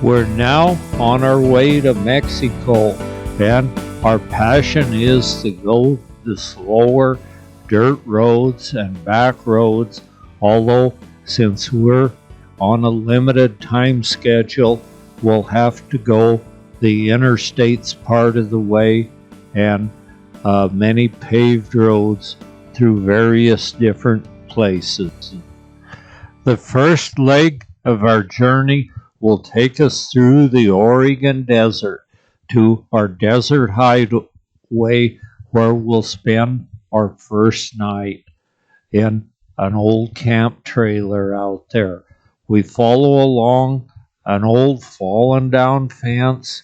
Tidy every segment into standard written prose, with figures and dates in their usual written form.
We're now on our way to Mexico, and our passion is to go the slower dirt roads and back roads, although since we're on a limited time schedule, we'll have to go the interstates part of the way and many paved roads through various different places. The first leg of our journey will take us through the Oregon desert to our desert hideaway, where we'll spend our first night in an old camp trailer out there. We follow along an old fallen down fence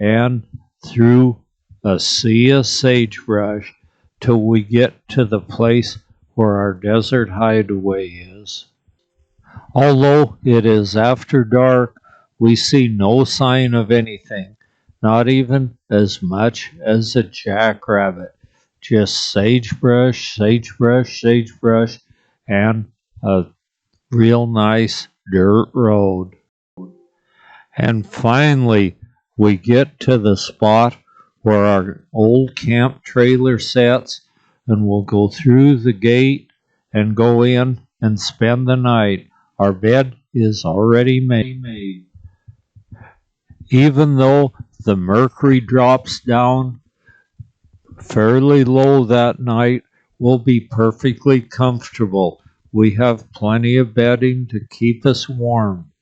and through a sea of sagebrush till we get to the place where our desert hideaway is. Although it is after dark, we see no sign of anything, not even as much as a jackrabbit, just sagebrush, sagebrush, sagebrush, and a real nice dirt road. And finally, we get to the spot where our old camp trailer sits, and we'll go through the gate and go in and spend the night. Our bed is already made. Even though the mercury drops down fairly low that night, we'll be perfectly comfortable. We have plenty of bedding to keep us warm,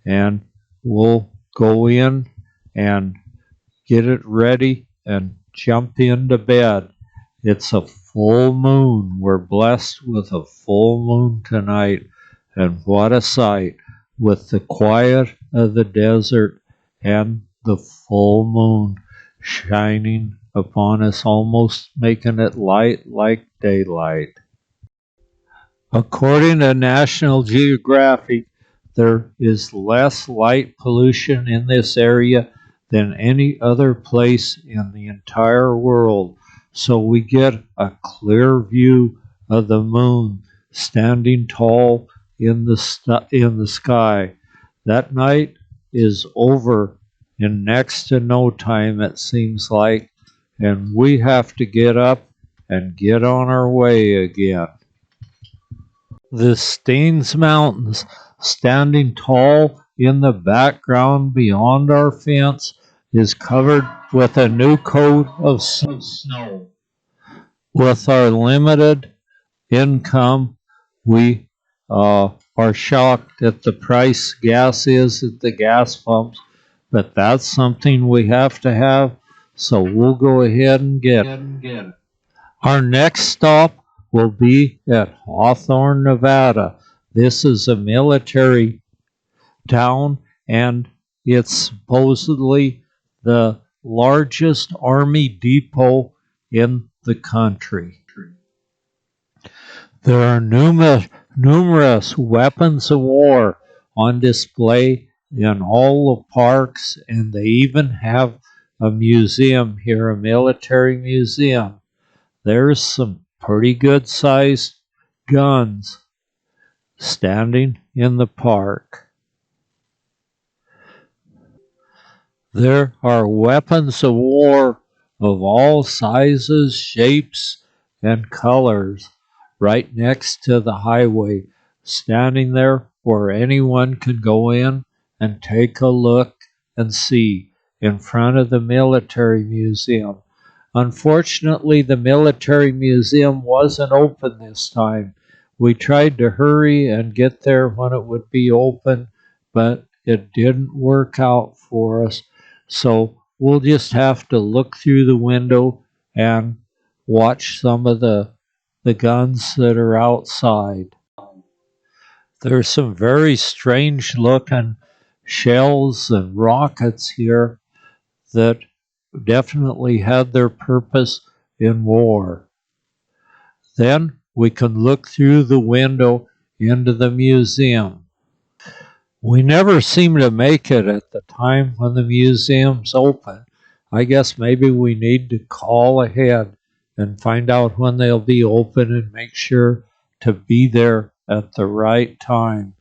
and we'll go in and get it ready and jump into bed. It's a full moon. We're blessed with a full moon tonight, and what a sight, with the quiet of the desert and the full moon shining upon us, almost making it light like daylight. According to National Geographic, there is less light pollution in this area than any other place in the entire world, so we get a clear view of the moon standing tall in the sky. That night is over in next to no time, it seems like, and we have to get up and get on our way again. The Staines Mountains, standing tall in the background beyond our fence, is covered with a new coat of snow. With our limited income, we are shocked at the price gas is at the gas pumps, but that's something we have to have, so we'll go ahead and get it. Our next stop will be at Hawthorne, Nevada. This is a military town, and it's supposedly the largest army depot in the country. There are numerous weapons of war on display in all the parks, and they even have a museum here, a military museum. There's some pretty good sized guns standing in the park. There are weapons of war of all sizes, shapes, and colors right next to the highway, standing there where anyone can go in and take a look and see in front of the military museum. Unfortunately, the military museum wasn't open this time. We tried to hurry and get there when it would be open, but it didn't work out for us. So we'll just have to look through the window and watch some of the guns that are outside. There's some very strange looking shells and rockets here that definitely had their purpose in war. Then we can look through the window into the museum. We never seem to make it at the time when the museum's open. I guess maybe we need to call ahead and find out when they'll be open and make sure to be there at the right time.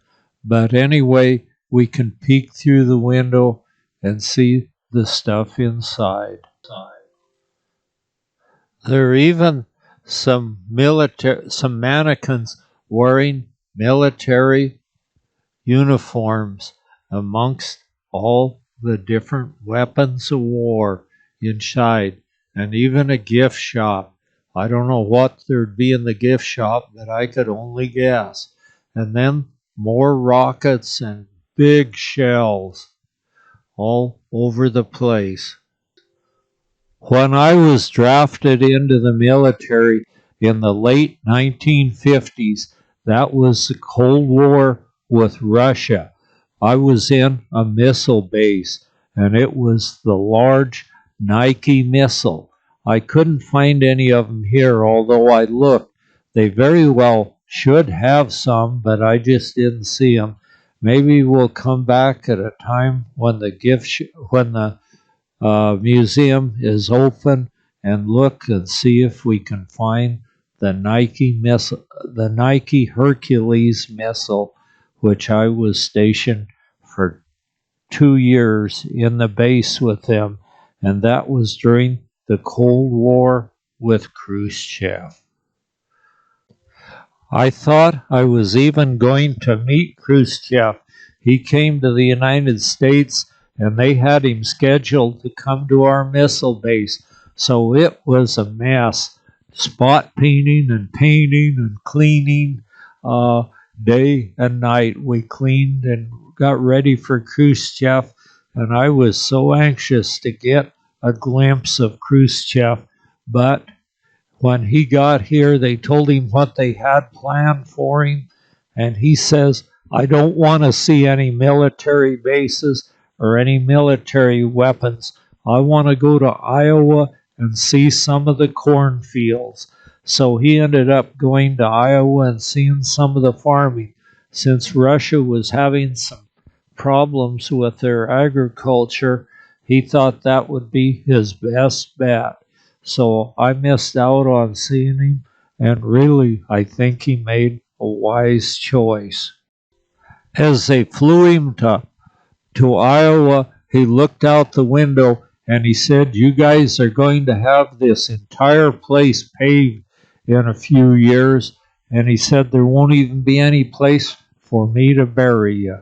But anyway, we can peek through the window and see the stuff inside. There are even some mannequins wearing military uniforms amongst all the different weapons of war inside, and even a gift shop. I don't know what there'd be in the gift shop, but I could only guess. And then more rockets and big shells all over the place. When I was drafted into the military in the late 1950s, that was the Cold War with Russia. I was in a missile base, and it was the large Nike missile. I couldn't find any of them here, although I looked. They very well should have some, but I just didn't see them. Maybe we'll come back at a time when the museum is open and look and see if we can find the Nike Hercules missile, which I was stationed for 2 years in the base with them, and that was during the Cold War with Khrushchev. I thought I was even going to meet Khrushchev. He came to the United States and they had him scheduled to come to our missile base. So it was a mess. Spot painting and cleaning day and night. We cleaned and got ready for Khrushchev, and I was so anxious to get a glimpse of Khrushchev, but when he got here, they told him what they had planned for him, and he says, I don't want to see any military bases or any military weapons. I want to go to Iowa and see some of the cornfields. So he ended up going to Iowa and seeing some of the farming. Since Russia was having some problems with their agriculture, he thought that would be his best bet. So I missed out on seeing him, and really, I think he made a wise choice. As they flew him to Iowa, he looked out the window and he said, you guys are going to have this entire place paved in a few years. And he said, there won't even be any place for me to bury you.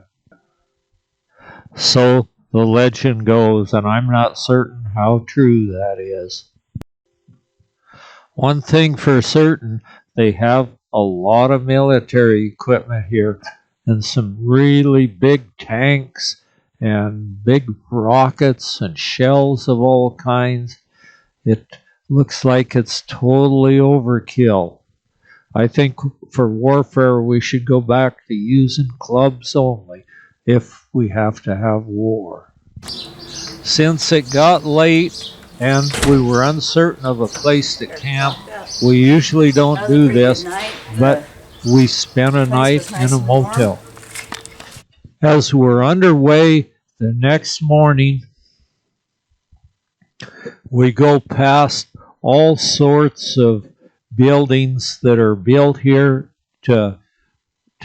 So the legend goes, and I'm not certain how true that is. One thing for certain, they have a lot of military equipment here and some really big tanks and big rockets and shells of all kinds. It looks like it's totally overkill. I think for warfare we should go back to using clubs only if we have to have war. Since it got late and we were uncertain of a place to camp, we usually don't do this, but we spent a night in a motel. As we're underway the next morning, we go past all sorts of buildings that are built here to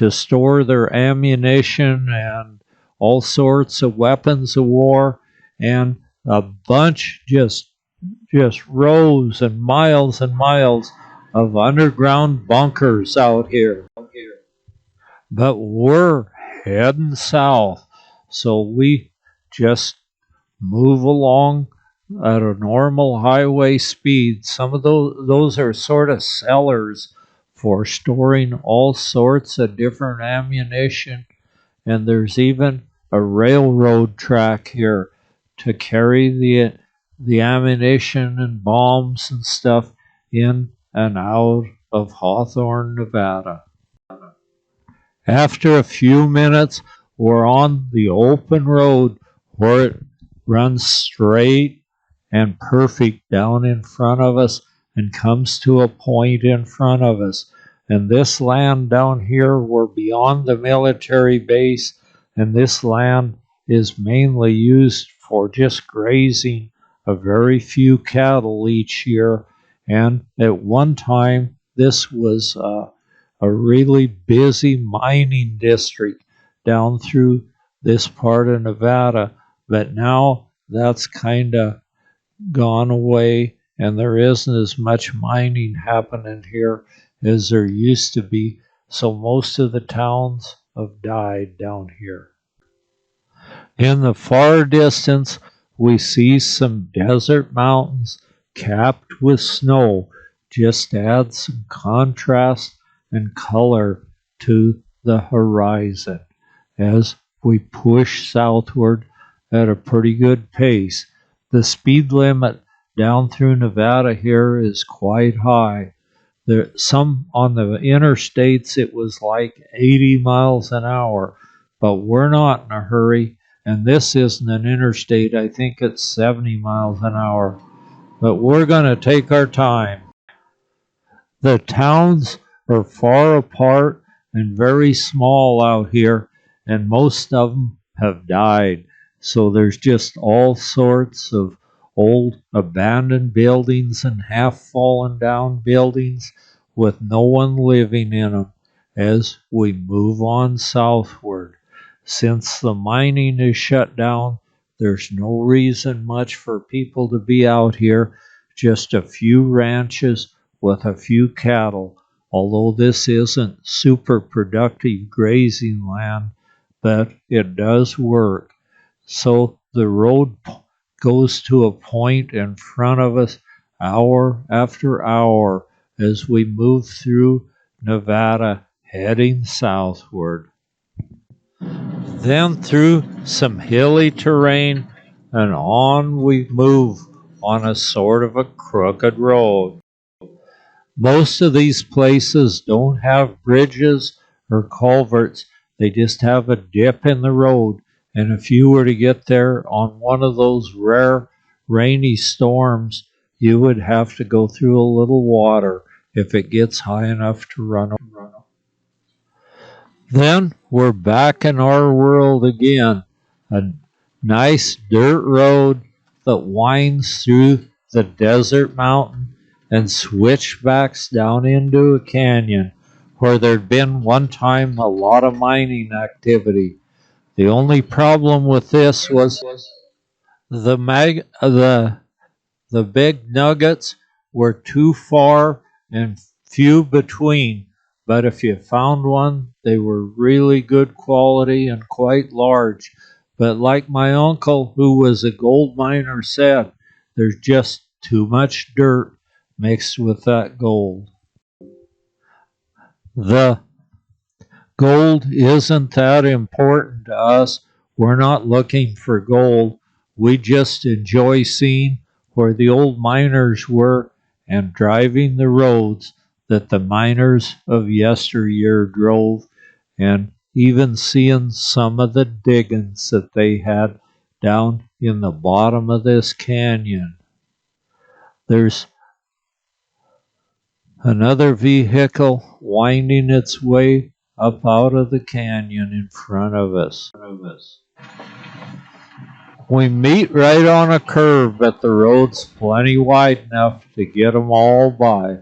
store their ammunition and all sorts of weapons of war, and a bunch, just rows and miles of underground bunkers out here. But we're heading south, so we just move along at a normal highway speed. Some of those are sort of cellars for storing all sorts of different ammunition, and there's even a railroad track here to carry the ammunition and bombs and stuff in and out of Hawthorne, Nevada. After a few minutes, we're on the open road where it runs straight and perfect down in front of us and comes to a point in front of us. And this land down here, we're beyond the military base, and this land is mainly used for just grazing a very few cattle each year. And at one time, this was a really busy mining district down through this part of Nevada, but now that's kind of gone away and there isn't as much mining happening here as there used to be. So most of the towns have died down here. In the far distance, we see some desert mountains capped with snow, just add some contrast and color to the horizon. As we push southward at a pretty good pace, the speed limit down through Nevada here is quite high. Some on the interstates it was like 80 miles an hour, but we're not in a hurry, and this isn't an interstate. I think it's 70 miles an hour, but we're going to take our time. The towns are far apart and very small out here, and most of them have died. So there's just all sorts of old abandoned buildings and half fallen down buildings with no one living in them as we move on southward. Since the mining is shut down, there's no reason much for people to be out here, just a few ranches with a few cattle, although this isn't super productive grazing land, but it does work. So the road goes to a point in front of us hour after hour as we move through Nevada heading southward. Then through some hilly terrain and on we move on a sort of a crooked road. Most of these places don't have bridges or culverts, they just have a dip in the road. And if you were to get there on one of those rare rainy storms, you would have to go through a little water if it gets high enough to run over. Then we're back in our world again. A nice dirt road that winds through the desert mountain and switchbacks down into a canyon where there'd been one time a lot of mining activity. The only problem with this was the big nuggets were too far and few between, but if you found one, they were really good quality and quite large. But like my uncle, who was a gold miner, said, there's just too much dirt mixed with that gold. The gold isn't that important to us. We're not looking for gold. We just enjoy seeing where the old miners were and driving the roads that the miners of yesteryear drove, and even seeing some of the diggings that they had down in the bottom of this canyon. There's another vehicle winding its way up out of the canyon in front of us. We meet right on a curve, but the road's plenty wide enough to get 'em all by.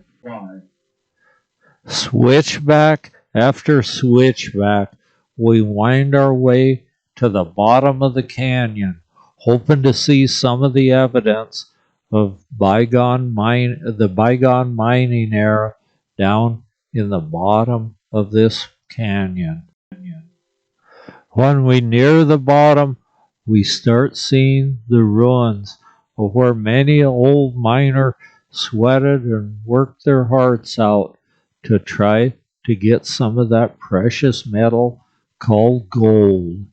Switchback after switchback, we wind our way to the bottom of the canyon, hoping to see some of the evidence of the bygone mining era down in the bottom of this canyon. When we near the bottom, we start seeing the ruins of where many an old miner sweated and worked their hearts out to try to get some of that precious metal called gold.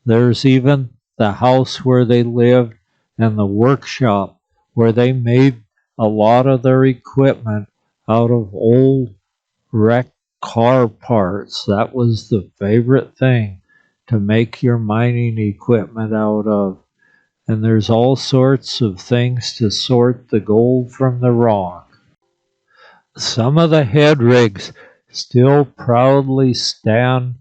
There's even the house where they lived and the workshop where they made a lot of their equipment out of old wrecked car parts. That was the favorite thing to make your mining equipment out of. And there's all sorts of things to sort the gold from the rock. Some of the head rigs still proudly stand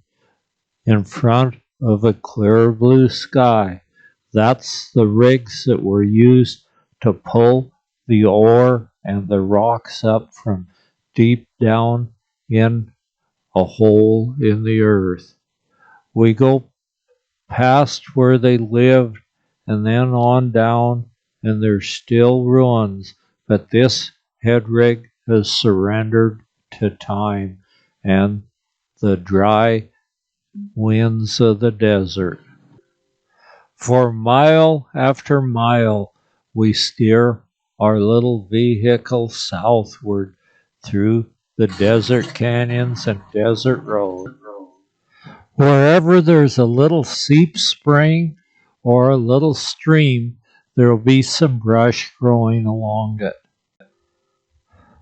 in front of a clear blue sky. That's the rigs that were used to pull the ore and the rocks up from deep down in a hole in the earth. We go past where they lived and then on down, and there's still ruins, but this head rig has surrendered to time and the dry winds of the desert. For mile after mile, we steer our little vehicle southward through the desert canyons and desert roads. Wherever there's a little seep spring or a little stream, there'll be some brush growing along it.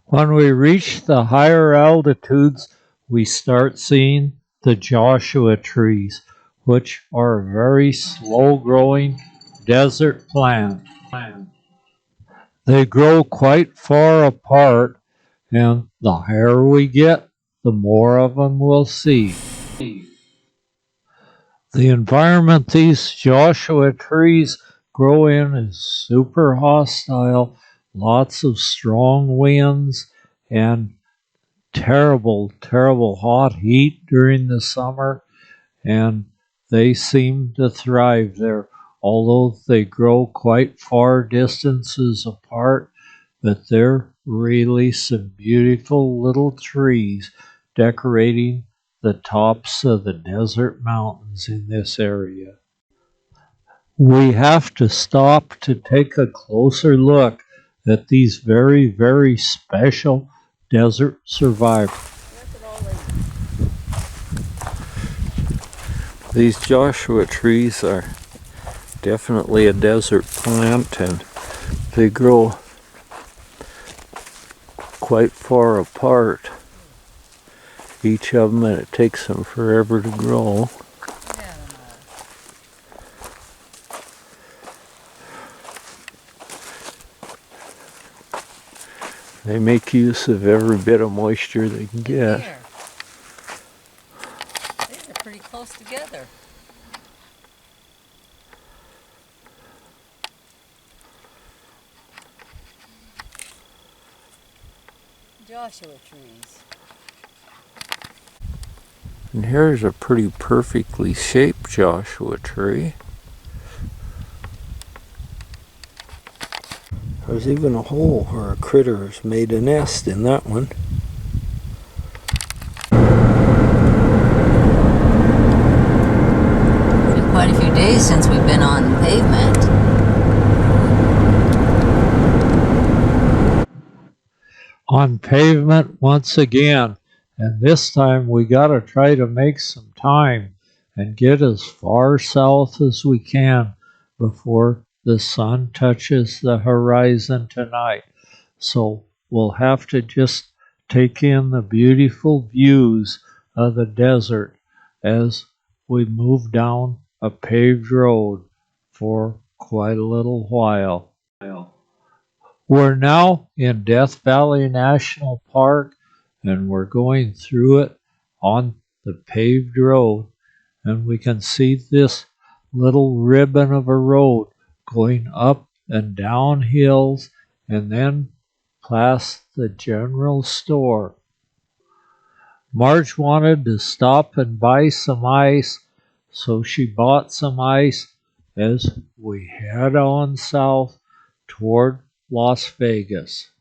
When we reach the higher altitudes, we start seeing the Joshua trees, which are a very slow-growing desert plant. They grow quite far apart, and the higher we get, the more of them we'll see. The environment these Joshua trees grow in is super hostile, lots of strong winds, and terrible, terrible hot heat during the summer, and they seem to thrive there, although they grow quite far distances apart, but they're really some beautiful little trees decorating the tops of the desert mountains in this area. We have to stop to take a closer look at these very, very special desert survivors. These Joshua trees are definitely a desert plant, and they grow quite far apart, each of them, and it takes them forever to grow. They make use of every bit of moisture they can get. These are pretty close together. Joshua trees. And here's a pretty perfectly shaped Joshua tree. There's even a hole where a critter has made a nest in that one. It's been quite a few days since we've been on pavement. On pavement once again, and this time we gotta try to make some time and get as far south as we can before the sun touches the horizon tonight. So we'll have to just take in the beautiful views of the desert as we move down a paved road for quite a little while. We're now in Death Valley National Park, and we're going through it on the paved road, and we can see this little ribbon of a road going up and down hills and then past the general store. Marge wanted to stop and buy some ice, so she bought some ice as we head on south toward Las Vegas.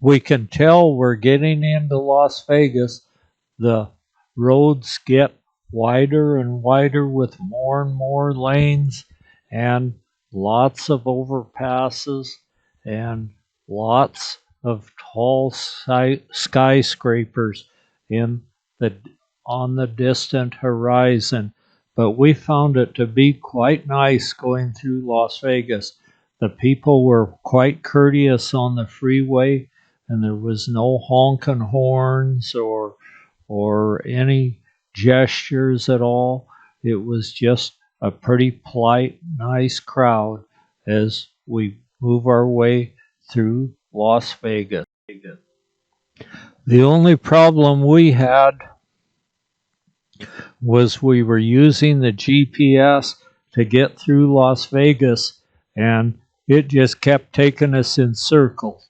We can tell we're getting into Las Vegas. The roads get wider and wider with more and more lanes and lots of overpasses and lots of tall skyscrapers on the distant horizon. But we found it to be quite nice going through Las Vegas. The people were quite courteous on the freeway, and there was no honking horns or any gestures at all. It was just a pretty polite, nice crowd as we move our way through Las Vegas. The only problem we had was we were using the GPS to get through Las Vegas, and it just kept taking us in circles.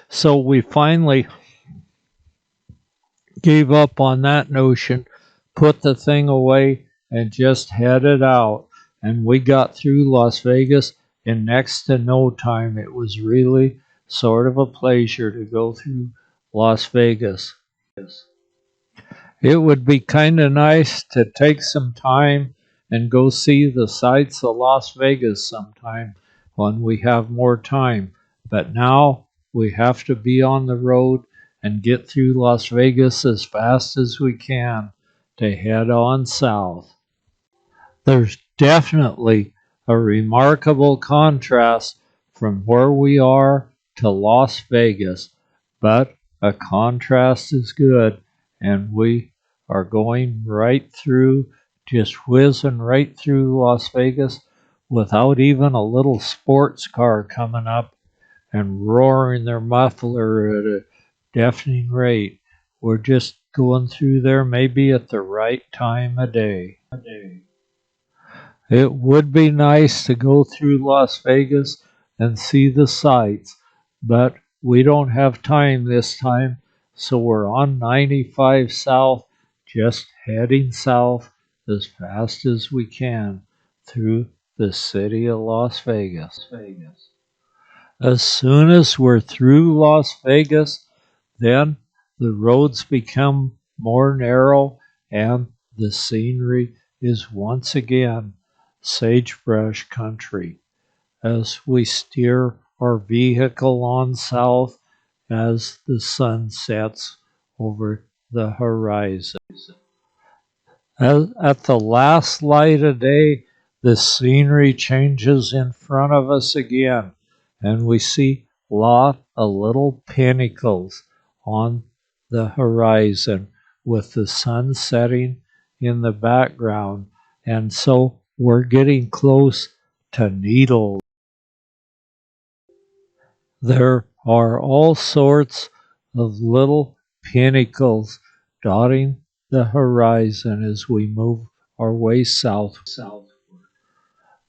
So we finally gave up on that notion, put the thing away, and just headed out. And we got through Las Vegas in next to no time. It was really sort of a pleasure to go through Las Vegas. It would be kind of nice to take some time and go see the sights of Las Vegas sometime when we have more time. But now we have to be on the road and get through Las Vegas as fast as we can to head on south. There's definitely a remarkable contrast from where we are to Las Vegas, but a contrast is good, and we are going right through, just whizzing right through Las Vegas without even a little sports car coming up and roaring their muffler at a deafening rate. We're just going through there maybe at the right time of day. It would be nice to go through Las Vegas and see the sights, but we don't have time this time, so we're on 95 South, just heading south as fast as we can through the city of Las Vegas. As soon as we're through Las Vegas, then the roads become more narrow and the scenery is once again sagebrush country as we steer our vehicle on south as the sun sets over the horizon. At the last light of day, the scenery changes in front of us again, and we see a lot of little pinnacles on the horizon with the sun setting in the background, and so we're getting close to Needles. There are all sorts of little pinnacles dotting the horizon as we move our way south.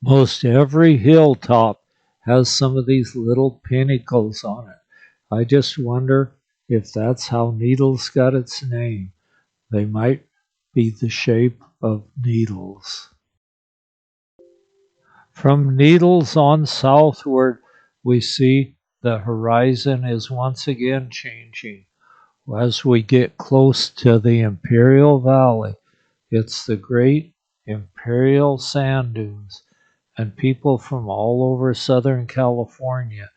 Most every hilltop has some of these little pinnacles on it. I just wonder if that's how Needles got its name. They might be the shape of needles. From Needles on southward, we see the horizon is once again changing. As we get close to the Imperial Valley, it's the great Imperial Sand Dunes, and people from all over Southern California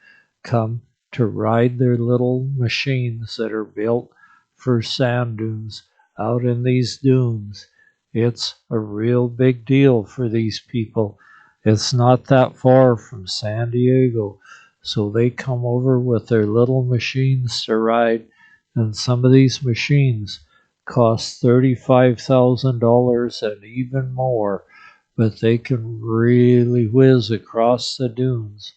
come to ride their little machines that are built for sand dunes out in these dunes. It's a real big deal for these people. It's not that far from San Diego, so they come over with their little machines to ride, and some of these machines cost $35,000 and even more, but they can really whiz across the dunes.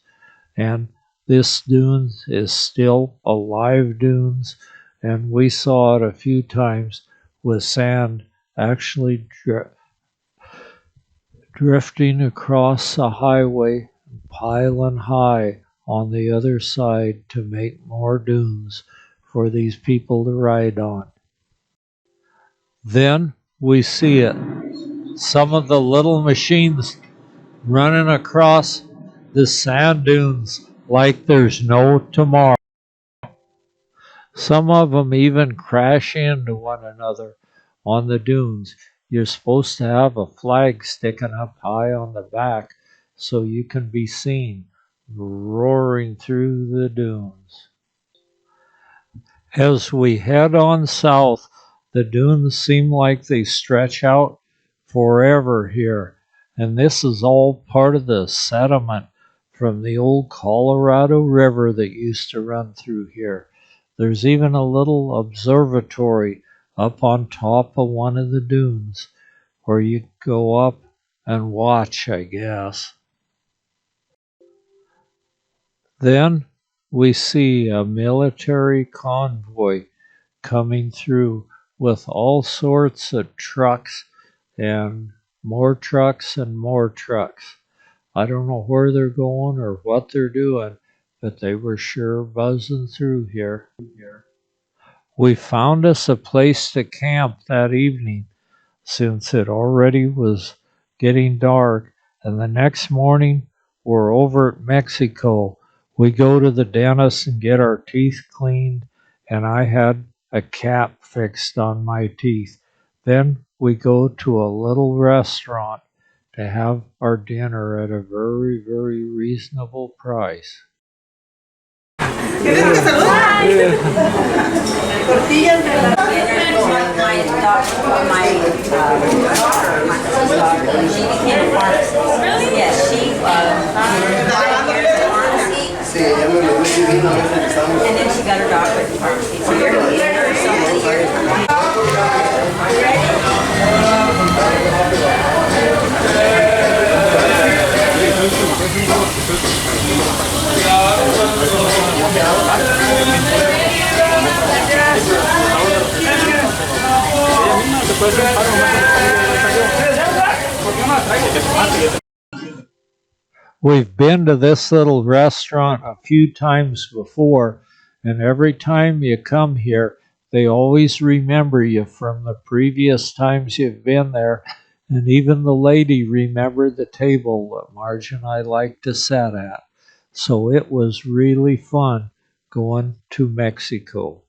And this dune is still a live dunes, and we saw it a few times with sand actually drifting across the highway and piling high on the other side to make more dunes for these people to ride on. Then we see it. Some of the little machines running across the sand dunes like there's no tomorrow. Some of them even crash into one another on the dunes. You're supposed to have a flag sticking up high on the back so you can be seen roaring through the dunes. As we head on south, the dunes seem like they stretch out forever here, and this is all part of the sediment from the old Colorado River that used to run through here. There's even a little observatory up on top of one of the dunes where you go up and watch, I guess. Then we see a military convoy coming through with all sorts of trucks and more trucks and more trucks. I don't know where they're going or what they're doing, but they were sure buzzing through here. We found us a place to camp that evening, since it already was getting dark, and the next morning we're over at Mexico. We go to the dentist and get our teeth cleaned, and I had a cap fixed on my teeth. Then we go to a little restaurant to have our dinner at a very, very reasonable price. She became a pharmacist. Yes, she 5 years in pharmacy. And then she got her doctorate in pharmacy. So you're here so many years. We've been to this little restaurant a few times before, and every time you come here, they always remember you from the previous times you've been there, and even the lady remembered the table that Marge and I liked to sit at. So it was really fun going to Mexico.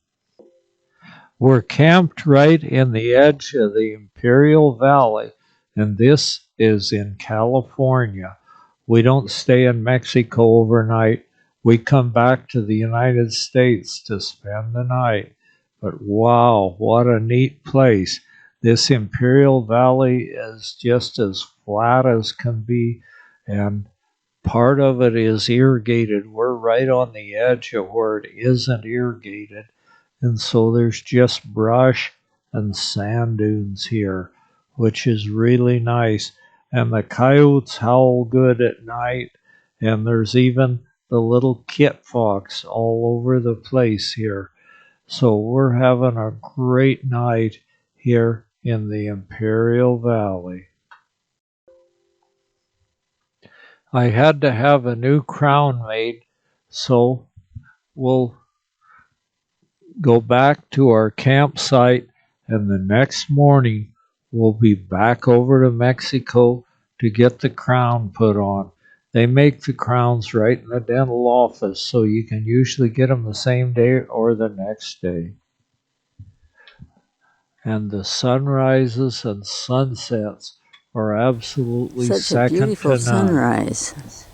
We're camped right in the edge of the Imperial Valley, and this is in California. We don't stay in Mexico overnight. We come back to the United States to spend the night. But wow, what a neat place. This Imperial Valley is just as flat as can be, and part of it is irrigated. We're right on the edge of where it isn't irrigated, and so there's just brush and sand dunes here, which is really nice. And the coyotes howl good at night, and there's even the little kit fox all over the place here. So we're having a great night here in the Imperial Valley. I had to have a new crown made, so we'll go back to our campsite, and the next morning we'll be back over to Mexico to get the crown put on. They make the crowns right in the dental office, so you can usually get them the same day or the next day. And the sunrises and sunsets are absolutely Such a second beautiful to none. sunrise.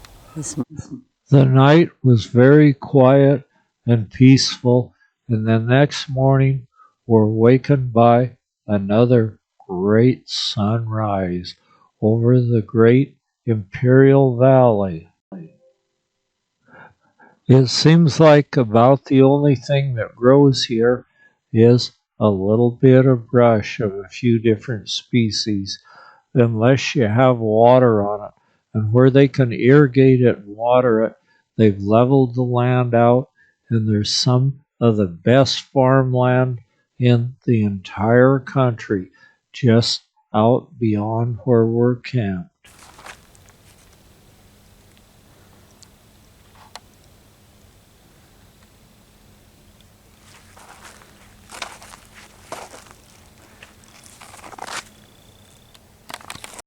The night was very quiet and peaceful, and the next morning we're wakened by another great sunrise over the great Imperial Valley. It seems like about the only thing that grows here is a little bit of brush of a few different species, unless you have water on it. And where they can irrigate it and water it, they've leveled the land out, and there's some of the best farmland in the entire country just out beyond where we're camped.